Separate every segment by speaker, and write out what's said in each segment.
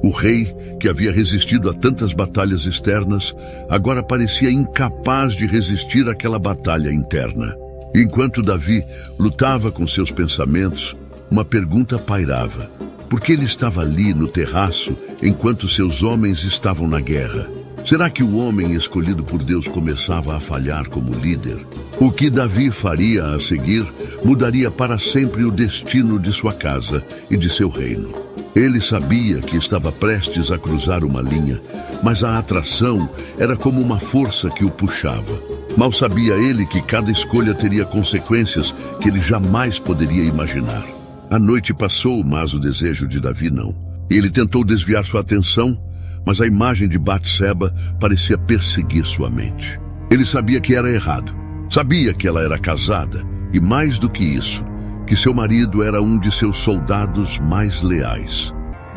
Speaker 1: O rei, que havia resistido a tantas batalhas externas, agora parecia incapaz de resistir àquela batalha interna. Enquanto Davi lutava com seus pensamentos, uma pergunta pairava. Por que ele estava ali no terraço enquanto seus homens estavam na guerra? Será que o homem escolhido por Deus começava a falhar como líder? O que Davi faria a seguir mudaria para sempre o destino de sua casa e de seu reino. Ele sabia que estava prestes a cruzar uma linha, mas a atração era como uma força que o puxava. Mal sabia ele que cada escolha teria consequências que ele jamais poderia imaginar. A noite passou, mas o desejo de Davi não. Ele tentou desviar sua atenção, mas a imagem de Batseba parecia perseguir sua mente. Ele sabia que era errado. Sabia que ela era casada, e mais do que isso, que seu marido era um de seus soldados mais leais.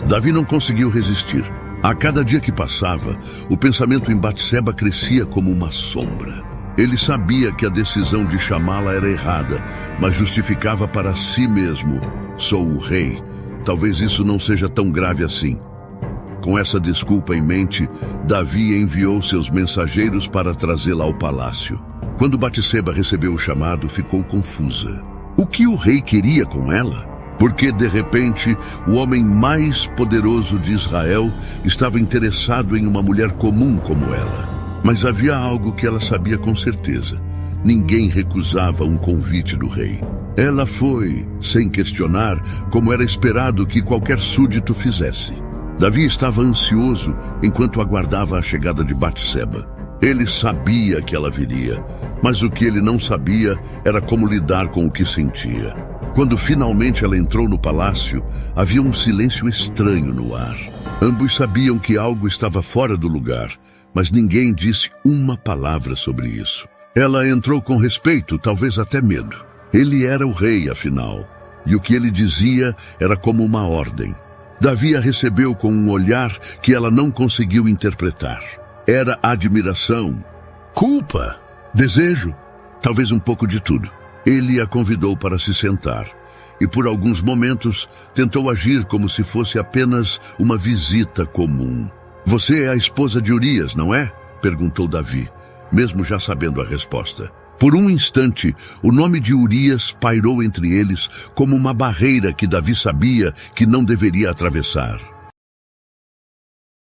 Speaker 1: Davi não conseguiu resistir. A cada dia que passava, o pensamento em Batseba crescia como uma sombra. Ele sabia que a decisão de chamá-la era errada, mas justificava para si mesmo: sou o rei. Talvez isso não seja tão grave assim. Com essa desculpa em mente, Davi enviou seus mensageiros para trazê-la ao palácio. Quando Batseba recebeu o chamado, ficou confusa. O que o rei queria com ela? Porque, de repente, o homem mais poderoso de Israel estava interessado em uma mulher comum como ela. Mas havia algo que ela sabia com certeza. Ninguém recusava um convite do rei. Ela foi, sem questionar, como era esperado que qualquer súdito fizesse. Davi estava ansioso enquanto aguardava a chegada de Batseba. Ele sabia que ela viria, mas o que ele não sabia era como lidar com o que sentia. Quando finalmente ela entrou no palácio, havia um silêncio estranho no ar. Ambos sabiam que algo estava fora do lugar, mas ninguém disse uma palavra sobre isso. Ela entrou com respeito, talvez até medo. Ele era o rei, afinal, e o que ele dizia era como uma ordem. Davi a recebeu com um olhar que ela não conseguiu interpretar. Era admiração, culpa, desejo, talvez um pouco de tudo. Ele a convidou para se sentar e por alguns momentos tentou agir como se fosse apenas uma visita comum. Você é a esposa de Urias, não é? Perguntou Davi, mesmo já sabendo a resposta. Por um instante, o nome de Urias pairou entre eles como uma barreira que Davi sabia que não deveria atravessar.